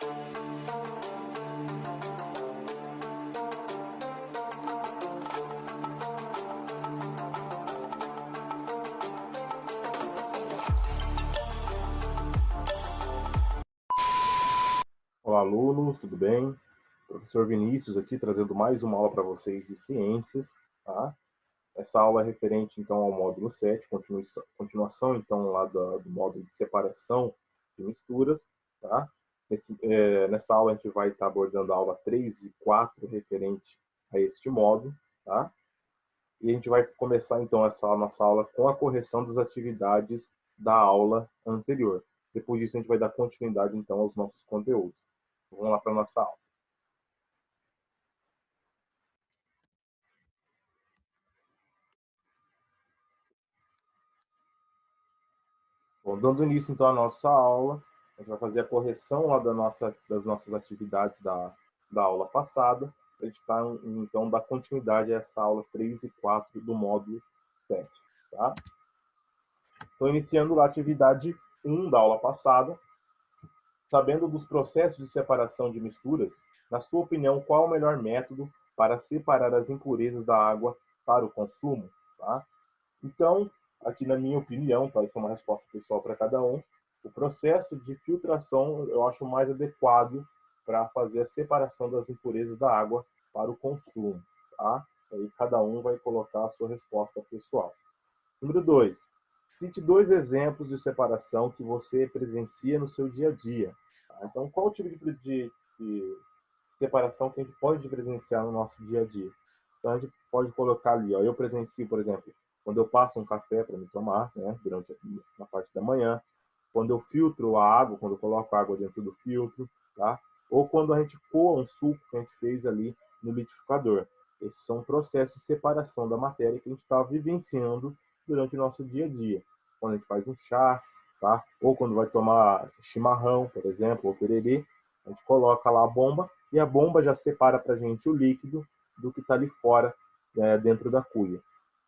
Olá, alunos, tudo bem? Professor Vinícius aqui, trazendo mais uma aula para vocês de ciências, tá? Essa aula é referente, então, ao módulo 7, continuação, então, lá do módulo de separação de misturas, tá? Nessa aula a gente vai estar abordando a aula 3 e 4, referente a este módulo, tá? E a gente vai começar, então, essa nossa aula com a correção das atividades da aula anterior. Depois disso, a gente vai dar continuidade, então, aos nossos conteúdos. Vamos lá para a nossa aula. Bom, dando início, então, à nossa aula, a gente vai fazer a correção lá das nossas atividades da aula passada. A gente vai, então, dar continuidade a essa aula 3 e 4 do módulo 7. Tá? Então, iniciando lá a atividade 1 da aula passada, sabendo dos processos de separação de misturas, na sua opinião, qual é o melhor método para separar as impurezas da água para o consumo? Tá? Então, aqui na minha opinião, tá? Isso é uma resposta pessoal para cada um, o processo de filtração eu acho mais adequado para fazer a separação das impurezas da água para o consumo. Tá? Aí cada um vai colocar a sua resposta pessoal. Número 2. Cite 2 exemplos de separação que você presencia no seu dia a dia. Tá? Então, qual o tipo de separação que a gente pode presenciar no nosso dia a dia? Então, a gente pode colocar ali, ó, eu presencio, por exemplo, quando eu passo um café para me tomar, né, durante a parte da manhã, quando eu filtro a água, quando eu coloco a água dentro do filtro, tá? Ou quando a gente coa um suco que a gente fez ali no liquidificador. Esses são processos de separação da matéria que a gente está vivenciando durante o nosso dia a dia. Quando a gente faz um chá, tá? Ou quando vai tomar chimarrão, por exemplo, ou tererê, a gente coloca lá a bomba e a bomba já separa para a gente o líquido do que está ali fora, dentro da cuia.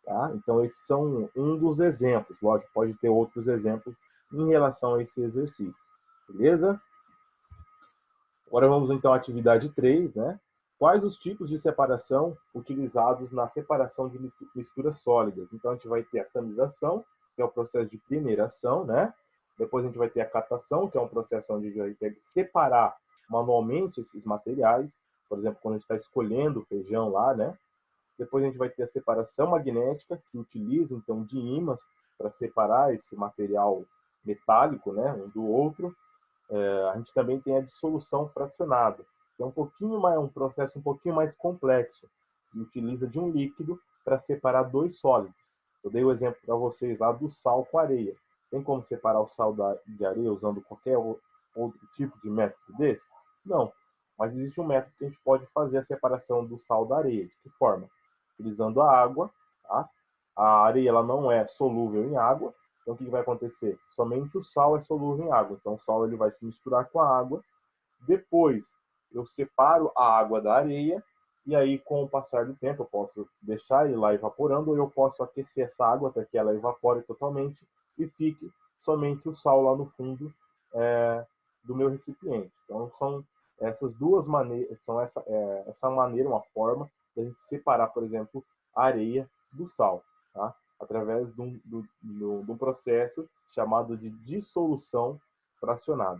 Tá? Então, esses são um dos exemplos. Lógico, pode ter outros exemplos em relação a esse exercício. Beleza? Agora vamos então à atividade 3, né? Quais os tipos de separação utilizados na separação de misturas sólidas? Então, a gente vai ter a tamização, que é o processo de peneiração, né? Depois a gente vai ter a catação, que é um processo onde a gente vai separar manualmente esses materiais. Por exemplo, quando a gente está escolhendo o feijão lá, né? Depois a gente vai ter a separação magnética, que utiliza então de ímãs para separar esse material metálico, né, um do outro. A gente também tem a dissolução fracionada, que é um processo um pouquinho mais complexo, que utiliza de um líquido para separar 2 sólidos. Eu dei o exemplo para vocês lá do sal com areia. Tem como separar o sal de areia usando qualquer outro tipo de método desse? Não. Mas existe um método que a gente pode fazer a separação do sal da areia. De que forma? Utilizando a água, tá? A areia ela não é solúvel em água, então o que vai acontecer? Somente o sal é solúvel em água, então o sal ele vai se misturar com a água. Depois eu separo a água da areia e aí com o passar do tempo eu posso deixar ele lá evaporando ou eu posso aquecer essa água até que ela evapore totalmente e fique somente o sal lá no fundo do meu recipiente. Então são essas duas maneiras, são essa maneira, uma forma de a gente separar, por exemplo, a areia do sal, tá? Através de um processo chamado de dissolução fracionada.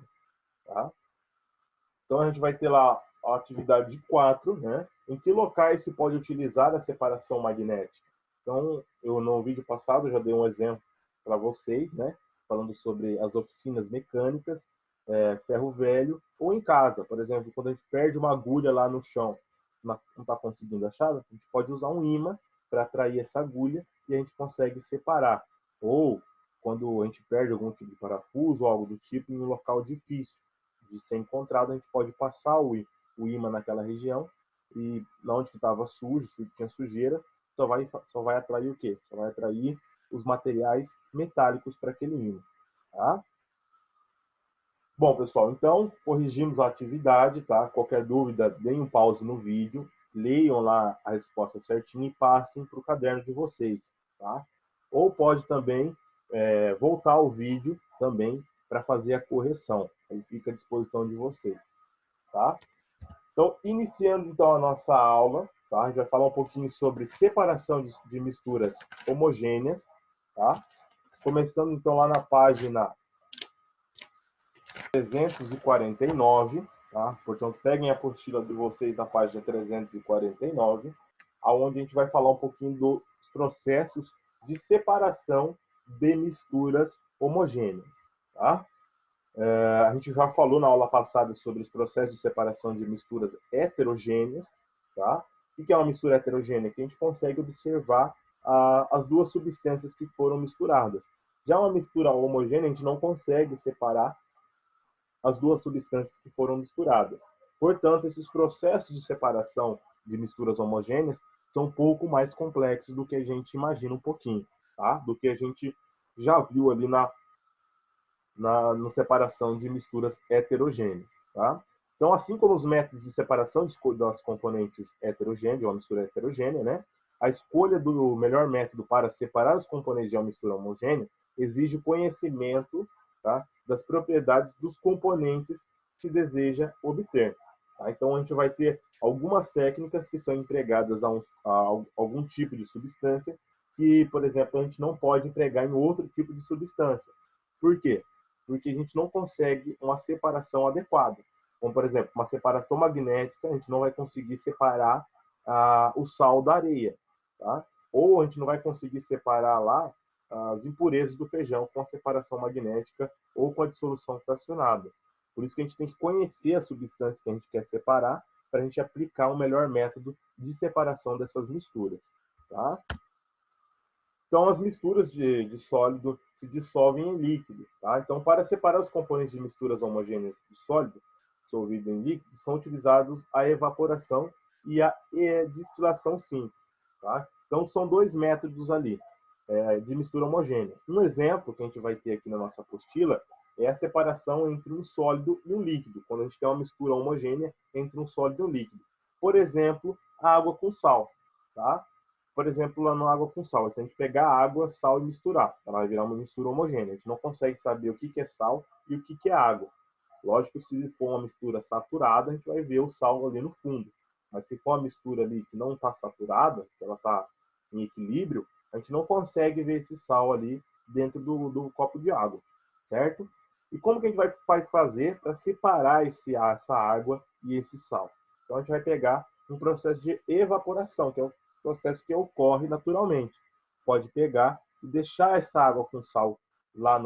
Tá? Então, a gente vai ter lá a atividade 4, né? Em que locais se pode utilizar a separação magnética? Então, eu no vídeo passado já dei um exemplo para vocês, né? Falando sobre as oficinas mecânicas, ferro velho, ou em casa, por exemplo, quando a gente perde uma agulha lá no chão, não está conseguindo achar, a gente pode usar um ímã para atrair essa agulha e a gente consegue separar. Ou quando a gente perde algum tipo de parafuso ou algo do tipo em um local difícil de ser encontrado, a gente pode passar o ímã naquela região e na onde estava sujo, se tinha sujeira, só vai atrair o quê? Só vai atrair os materiais metálicos para aquele ímã. Tá? Bom, pessoal, então corrigimos a atividade, tá? Qualquer dúvida, deem um pause no vídeo, leiam lá a resposta certinha e passem para o caderno de vocês, tá? Ou pode também voltar ao vídeo também para fazer a correção. Aí fica à disposição de vocês, tá? Então, iniciando então a nossa aula, tá? A gente vai falar um pouquinho sobre separação de misturas homogêneas, tá? Começando então lá na página 349, tá? Portanto, peguem a apostila de vocês na página 349, aonde a gente vai falar um pouquinho dos processos de separação de misturas homogêneas, tá? A gente já falou na aula passada sobre os processos de separação de misturas heterogêneas, tá? O que é uma mistura heterogênea? Que a gente consegue observar as duas substâncias que foram misturadas. Já uma mistura homogênea, a gente não consegue separar as duas substâncias que foram misturadas. Portanto, esses processos de separação de misturas homogêneas são um pouco mais complexos do que a gente imagina um pouquinho, tá? Do que a gente já viu ali na separação de misturas heterogêneas, tá? Então, assim como os métodos de separação das componentes heterogêneas, de uma mistura heterogênea, né? A escolha do melhor método para separar os componentes de uma mistura homogênea exige o conhecimento, tá, das propriedades dos componentes que deseja obter. Tá? Então, a gente vai ter algumas técnicas que são empregadas a algum tipo de substância que, por exemplo, a gente não pode empregar em outro tipo de substância. Por quê? Porque a gente não consegue uma separação adequada. Como, por exemplo, uma separação magnética, a gente não vai conseguir separar o sal da areia. Tá? Ou a gente não vai conseguir separar lá as impurezas do feijão com a separação magnética ou com a dissolução fracionada. Por isso que a gente tem que conhecer a substância que a gente quer separar para a gente aplicar o melhor método de separação dessas misturas. Tá? Então, as misturas de sólido se dissolvem em líquido. Tá? Então, para separar os componentes de misturas homogêneas de sólido dissolvido em líquido, são utilizados a evaporação e a destilação simples. Tá? Então, são dois métodos ali de mistura homogênea. Um exemplo que a gente vai ter aqui na nossa apostila é a separação entre um sólido e um líquido, quando a gente tem uma mistura homogênea entre um sólido e um líquido. Por exemplo, a água com sal. Tá? Por exemplo, lá na água com sal, se a gente pegar água, sal e misturar, ela vai virar uma mistura homogênea. A gente não consegue saber o que é sal e o que é água. Lógico, se for uma mistura saturada, a gente vai ver o sal ali no fundo. Mas se for uma mistura ali que não está saturada, que ela está em equilíbrio, a gente não consegue ver esse sal ali dentro do copo de água, certo? E como que a gente vai fazer para separar essa água e esse sal? Então, a gente vai pegar um processo de evaporação, que é o processo que ocorre naturalmente. Pode pegar e deixar essa água com sal lá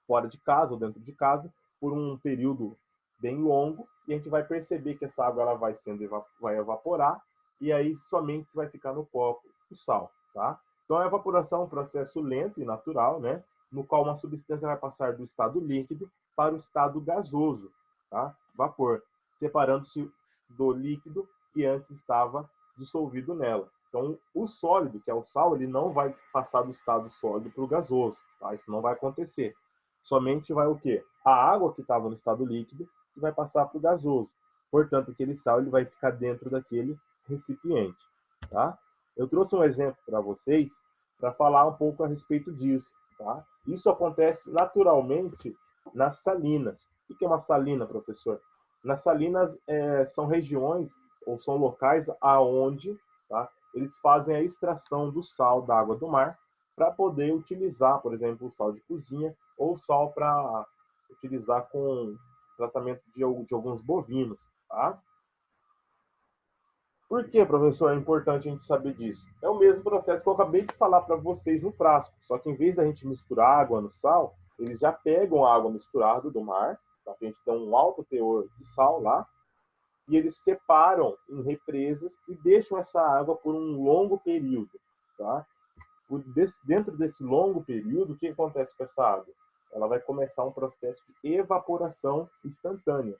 fora de casa ou dentro de casa por um período bem longo e a gente vai perceber que essa água ela vai evaporar e aí somente vai ficar no copo o sal, tá? Então a evaporação é um processo lento e natural, né? No qual uma substância vai passar do estado líquido para o estado gasoso, tá? Vapor, separando-se do líquido que antes estava dissolvido nela. Então, o sólido, que é o sal, ele não vai passar do estado sólido para o gasoso, tá? Isso não vai acontecer. Somente vai o quê? A água que estava no estado líquido que vai passar para o gasoso. Portanto, aquele sal ele vai ficar dentro daquele recipiente, tá? Eu trouxe um exemplo para vocês para falar um pouco a respeito disso, tá? Isso acontece naturalmente nas salinas. O que é uma salina, professor? Nas salinas são regiões ou são locais aonde, tá, eles fazem a extração do sal da água do mar para poder utilizar, por exemplo, o sal de cozinha ou sal para utilizar com tratamento de alguns bovinos, tá? Por que, professor, é importante a gente saber disso? É o mesmo processo que eu acabei de falar para vocês no frasco, só que em vez da gente misturar água no sal, eles já pegam a água misturada do mar, tá? A gente tem um alto teor de sal lá, e eles separam em represas e deixam essa água por um longo período, tá? Dentro desse longo período, o que acontece com essa água? Ela vai começar um processo de evaporação instantânea.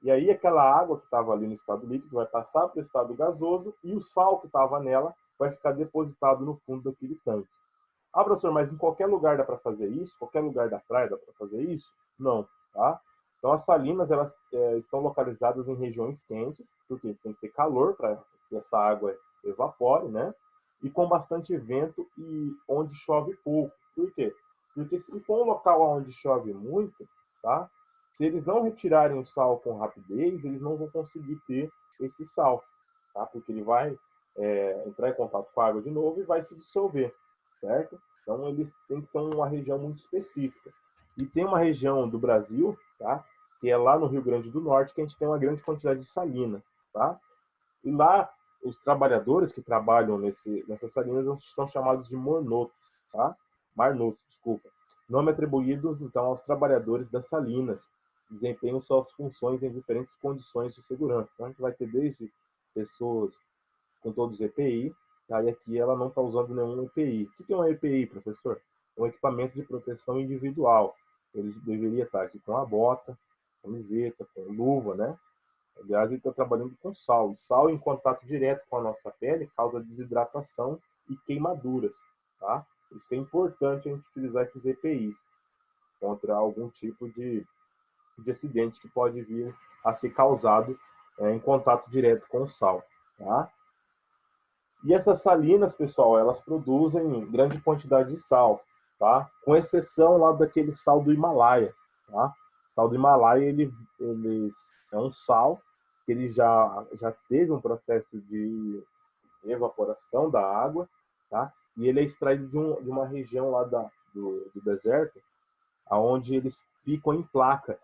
E aí aquela água que estava ali no estado líquido vai passar para o estado gasoso e o sal que estava nela vai ficar depositado no fundo daquele tanque. Ah, professor, mas em qualquer lugar dá para fazer isso? Qualquer lugar da praia dá para fazer isso? Não, tá? Então as salinas elas estão localizadas em regiões quentes, porque tem que ter calor para que essa água evapore, né? E com bastante vento e onde chove pouco. Por quê? Porque se for um local onde chove muito, tá? Se eles não retirarem o sal com rapidez, eles não vão conseguir ter esse sal, tá? Porque ele vai entrar em contato com a água de novo e vai se dissolver, certo? Então, eles têm que ter uma região muito específica. E tem uma região do Brasil, tá? Que é lá no Rio Grande do Norte, que a gente tem uma grande quantidade de salinas, tá? E lá, os trabalhadores que trabalham nessas salinas são chamados de mornotos, tá? Marnotos, desculpa. Nome atribuído, então, aos trabalhadores das salinas, que desempenham suas funções em diferentes condições de segurança. Então, a gente vai ter desde pessoas com todos os EPI, tá? E aqui ela não está usando nenhum EPI. O que é um EPI, professor? É um equipamento de proteção individual. Ele deveria estar aqui com a bota, camiseta, com luva, né? Aliás, ele está trabalhando com sal. E sal em contato direto com a nossa pele causa desidratação e queimaduras, tá? Por isso que é importante a gente utilizar esses EPIs contra algum tipo de acidente que pode vir a ser causado em contato direto com o sal, tá? E essas salinas, pessoal, elas produzem grande quantidade de sal, tá? Com exceção lá daquele sal do Himalaia, tá? O sal do Himalaia, ele é um sal que ele já teve um processo de evaporação da água, tá? E ele é extraído de uma região lá do deserto, onde eles ficam em placas,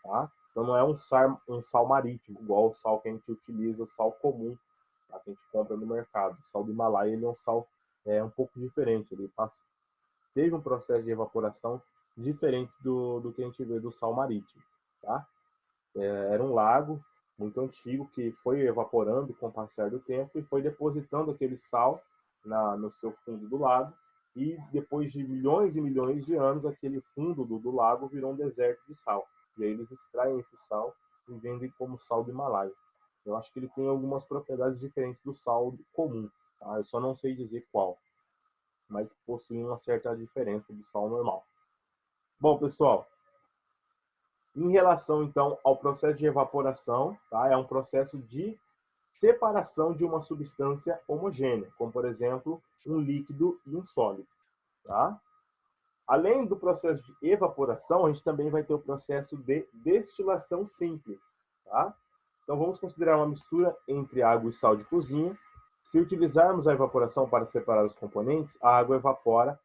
tá? Então não é um sal marítimo, igual o sal que a gente utiliza, o sal comum, tá? Que a gente compra no mercado. O sal do Himalaia, ele é um sal um pouco diferente, ele teve um processo de evaporação diferente do que a gente vê do sal marítimo, tá? Era um lago muito antigo que foi evaporando com o passar do tempo e foi depositando aquele sal no seu fundo do lago, e depois de milhões e milhões de anos, aquele fundo do lago virou um deserto de sal. E aí eles extraem esse sal e vendem como sal do Himalaia. Eu acho que ele tem algumas propriedades diferentes do sal comum, tá? Eu só não sei dizer qual, mas possui uma certa diferença do sal normal. Bom, pessoal, em relação, então, ao processo de evaporação, tá? É um processo de separação de uma substância homogênea, como, por exemplo, um líquido e um sólido, tá? Além do processo de evaporação, a gente também vai ter o processo de destilação simples, tá? Então, vamos considerar uma mistura entre água e sal de cozinha. Se utilizarmos a evaporação para separar os componentes, a água evapora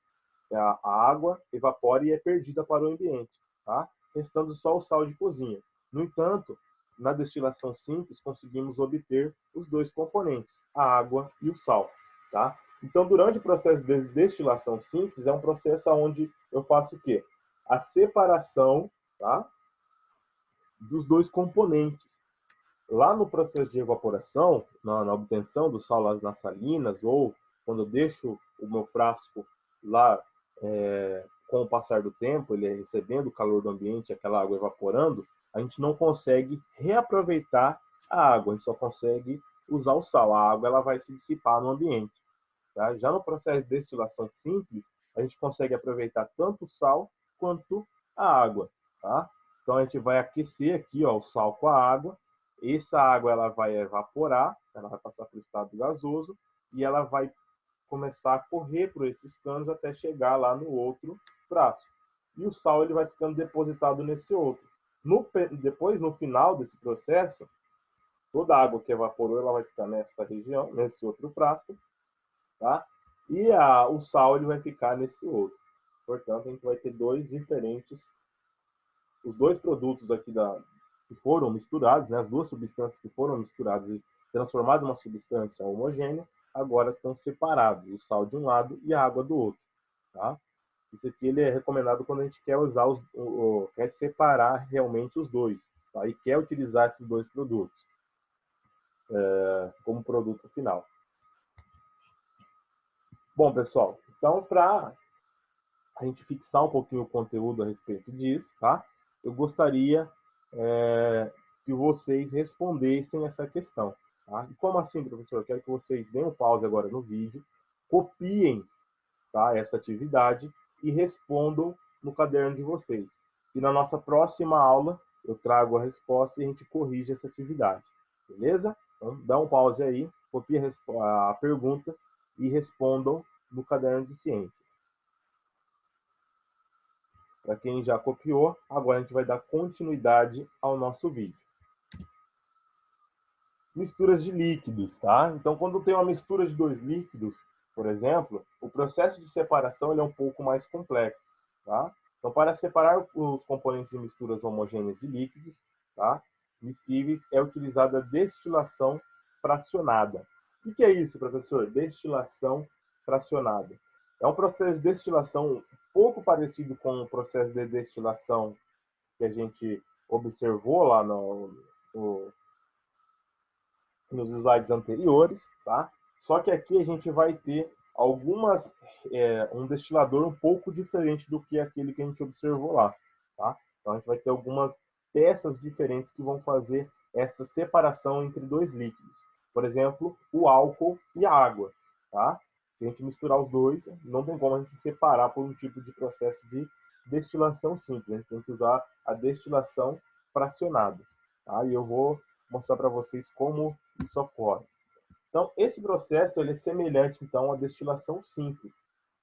e é perdida para o ambiente, tá? Restando só o sal de cozinha. No entanto, na destilação simples, conseguimos obter os dois componentes, a água e o sal, tá? Então, durante o processo de destilação simples, é um processo onde eu faço o quê? A separação, tá? Dos dois componentes. Lá no processo de evaporação, na obtenção do sal nas salinas, ou quando eu deixo o meu frasco lá com o passar do tempo, ele recebendo o calor do ambiente, aquela água evaporando, a gente não consegue reaproveitar a água, a gente só consegue usar o sal. A água ela vai se dissipar no ambiente. Tá? Já no processo de destilação simples, a gente consegue aproveitar tanto o sal quanto a água. Tá? Então a gente vai aquecer aqui, ó, o sal com a água. Essa água ela vai evaporar, ela vai passar para o estado gasoso e ela vai começar a correr por esses canos até chegar lá no outro frasco. E o sal ele vai ficando depositado nesse outro. Depois, no final desse processo, toda a água que evaporou ela vai ficar nessa região, nesse outro frasco, tá? E o sal ele vai ficar nesse outro. Portanto, a gente vai ter os dois produtos aqui que foram misturados, né? As duas substâncias que foram misturadas e transformadas em uma substância homogênea, agora estão separados, o sal de um lado e a água do outro, tá? Isso aqui ele é recomendado quando a gente quer usar quer separar realmente os dois, tá? E quer utilizar esses dois produtos como produto final. Bom, pessoal, então para a gente fixar um pouquinho o conteúdo a respeito disso, tá? Eu gostaria que vocês respondessem essa questão. Tá? E como assim, professor? Eu quero que vocês deem um pause agora no vídeo, copiem, tá, essa atividade e respondam no caderno de vocês. E na nossa próxima aula, eu trago a resposta e a gente corrige essa atividade. Beleza? Então, dá um pause aí, copie a pergunta e respondam no caderno de ciências. Para quem já copiou, agora a gente vai dar continuidade ao nosso vídeo. Misturas de líquidos, tá? Então, quando tem uma mistura de dois líquidos, por exemplo, o processo de separação ele é um pouco mais complexo, tá? Então, para separar os componentes de misturas homogêneas de líquidos, tá? Miscíveis, é utilizada a destilação fracionada. O que é isso, professor? Destilação fracionada. É um processo de destilação um pouco parecido com o processo de destilação que a gente observou lá nos slides anteriores, tá? Só que aqui a gente vai ter um destilador um pouco diferente do que aquele que a gente observou lá, tá? Então a gente vai ter algumas peças diferentes que vão fazer essa separação entre dois líquidos. Por exemplo, o álcool e a água, tá? Se a gente misturar os dois, não tem como a gente separar por um tipo de processo de destilação simples. A gente tem que usar a destilação fracionada, tá? E eu vou mostrar para vocês como isso ocorre. Então, esse processo ele é semelhante então à destilação simples,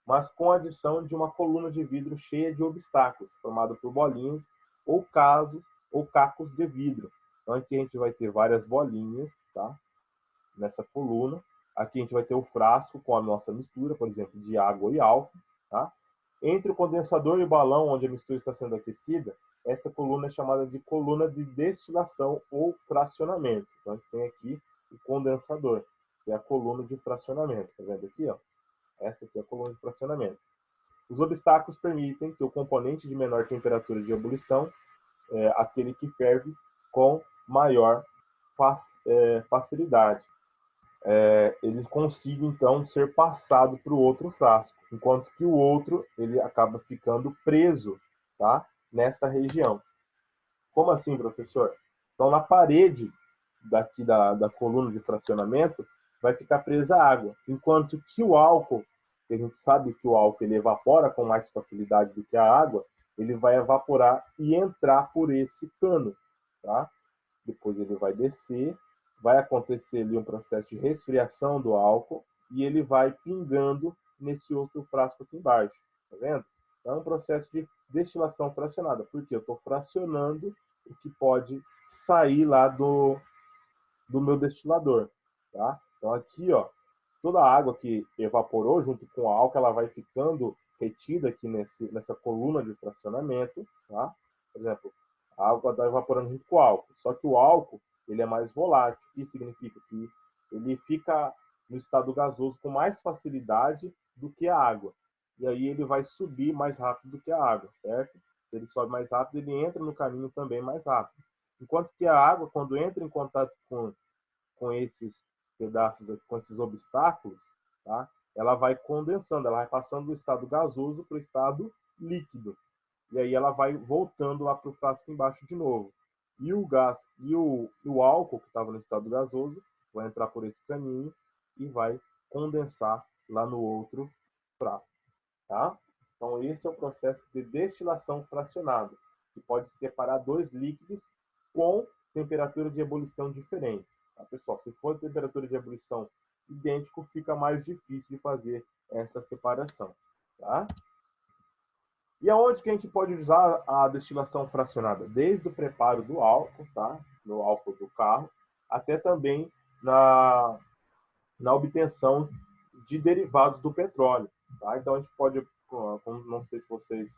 mas com a adição de uma coluna de vidro cheia de obstáculos, formada por bolinhas ou cacos de vidro. Então, aqui a gente vai ter várias bolinhas, tá? Nessa coluna. Aqui a gente vai ter o frasco com a nossa mistura, por exemplo, de água e álcool, tá? Entre o condensador e o balão, onde a mistura está sendo aquecida, essa coluna é chamada de coluna de destilação ou fracionamento. Então, a gente tem aqui o condensador, que é a coluna de fracionamento. Tá vendo aqui? Ó? Essa aqui é a coluna de fracionamento. Os obstáculos permitem que o componente de menor temperatura de ebulição, aquele que ferve com maior facilidade, ele consiga, então, ser passado para o outro frasco, enquanto que o outro ele acaba ficando preso, tá? Nessa região. Como assim, professor? Então, na parede daqui da coluna de fracionamento, vai ficar presa a água, enquanto que o álcool, que a gente sabe que o álcool ele evapora com mais facilidade do que a água, ele vai evaporar e entrar por esse cano, tá? Depois ele vai descer, vai acontecer ali um processo de resfriação do álcool e ele vai pingando nesse outro frasco aqui embaixo, tá vendo? Então, é um processo de destilação fracionada, porque eu estou fracionando o que pode sair lá do meu destilador, tá? Então aqui, ó, toda a água que evaporou junto com o álcool, ela vai ficando retida aqui nessa coluna de fracionamento, tá? Por exemplo, a água está evaporando junto com o álcool, só que o álcool ele é mais volátil. Isso significa que ele fica no estado gasoso com mais facilidade do que a água. E aí ele vai subir mais rápido do que a água, certo? Se ele sobe mais rápido, ele entra no caminho também mais rápido. Enquanto que a água, quando entra em contato com esses pedaços, com esses obstáculos, tá? Ela vai condensando, ela vai passando do estado gasoso para o estado líquido. E aí ela vai voltando lá para o frasco embaixo de novo. E o gás e o álcool que estava no estado gasoso vai entrar por esse caminho e vai condensar lá no outro frasco, tá? Então esse é o processo de destilação fracionada, que pode separar dois líquidos com temperatura de ebulição diferente. Tá, pessoal? Se for temperatura de ebulição idêntico, fica mais difícil de fazer essa separação, tá? E aonde que a gente pode usar a destilação fracionada? Desde o preparo do álcool, tá? No álcool do carro, até também na obtenção de derivados do petróleo, tá? Então a gente pode, não sei se vocês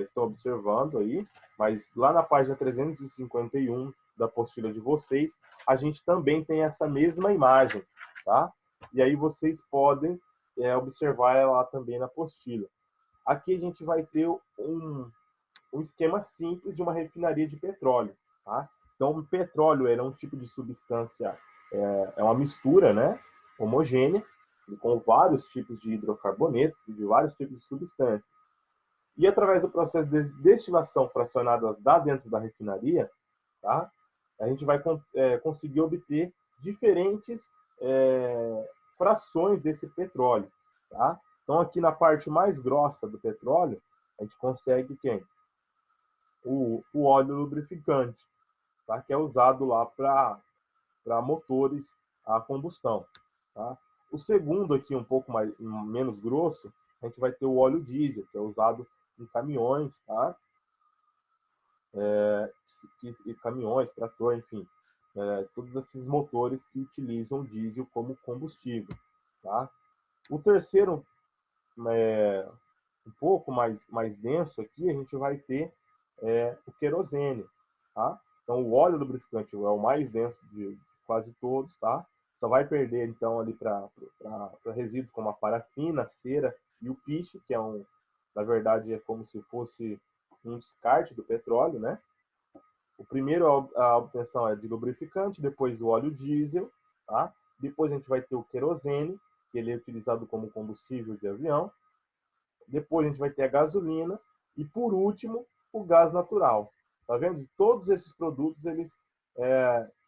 estão observando aí, mas lá na página 351 da apostila de vocês, a gente também tem essa mesma imagem, tá? E aí vocês podem observar ela lá também na apostila. Aqui a gente vai ter um esquema simples de uma refinaria de petróleo, tá? Então, o petróleo é um tipo de substância, é uma mistura, né, homogênea, com vários tipos de hidrocarbonetos, de vários tipos de substâncias. E através do processo de destilação fracionada lá dentro da refinaria, tá? A gente vai conseguir obter diferentes frações desse petróleo, tá? Então, aqui na parte mais grossa do petróleo, a gente consegue quem? O óleo lubrificante, tá? Que é usado lá para motores a combustão, tá? O segundo aqui, um pouco menos grosso, a gente vai ter o óleo diesel, que é usado em caminhões, tá? Caminhões, trator, enfim, todos esses motores que utilizam diesel como combustível, tá? O terceiro, um pouco mais denso aqui, a gente vai ter o querosene, tá? Então, o óleo lubrificante é o mais denso de quase todos, tá? Só vai perder, então, ali para resíduos como a parafina, a cera e o piche, que na verdade, é como se fosse um descarte do petróleo, né? O primeiro, a obtenção é de lubrificante, depois o óleo diesel, tá? Depois a gente vai ter o querosene, que ele é utilizado como combustível de avião. Depois a gente vai ter a gasolina e, por último, o gás natural. Tá vendo? Todos esses produtos, eles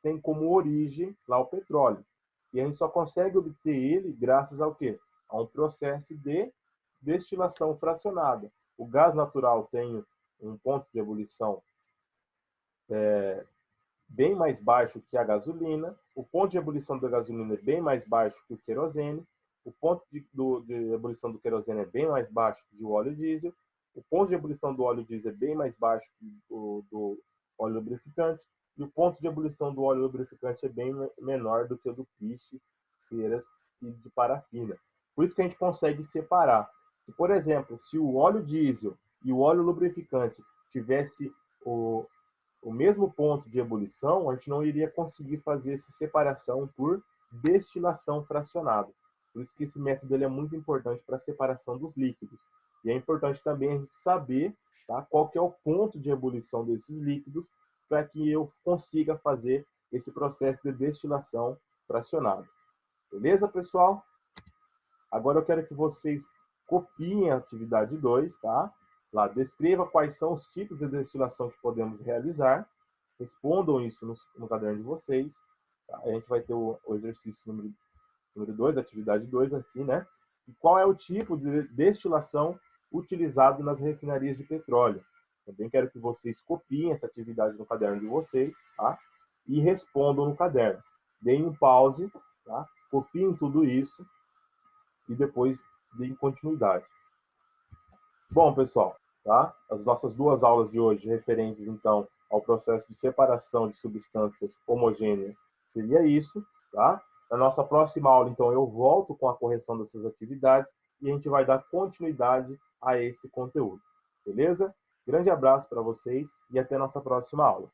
têm como origem lá o petróleo. E a gente só consegue obter ele graças ao quê? A um processo de destilação fracionada. O gás natural tem um ponto de ebulição bem mais baixo que a gasolina, o ponto de ebulição da gasolina é bem mais baixo que o querosene, o ponto de ebulição do querosene é bem mais baixo que o óleo diesel, o ponto de ebulição do óleo diesel é bem mais baixo que do óleo lubrificante, e o ponto de ebulição do óleo lubrificante é bem menor do que o do piche, ceras e de parafina. Por isso que a gente consegue separar. Se, por exemplo, se o óleo diesel e o óleo lubrificante tivesse o mesmo ponto de ebulição, a gente não iria conseguir fazer essa separação por destilação fracionada. Por isso que esse método ele é muito importante para a separação dos líquidos. E é importante também a gente saber, tá, qual que é o ponto de ebulição desses líquidos para que eu consiga fazer esse processo de destilação fracionada. Beleza, pessoal? Agora eu quero que vocês copiem a atividade 2, tá? Lá, descreva quais são os tipos de destilação que podemos realizar. Respondam isso no caderno de vocês. Tá? A gente vai ter o exercício número 2, atividade 2 aqui, né? E qual é o tipo de destilação utilizado nas refinarias de petróleo? Também quero que vocês copiem essa atividade no caderno de vocês, tá? E respondam no caderno. Deem um pause, tá? Copiem tudo isso e depois deem continuidade. Bom, pessoal, tá? As nossas duas aulas de hoje, referentes, então, ao processo de separação de substâncias homogêneas, seria isso, tá? Na nossa próxima aula, então, eu volto com a correção dessas atividades e a gente vai dar continuidade a esse conteúdo, beleza? Grande abraço para vocês e até a nossa próxima aula.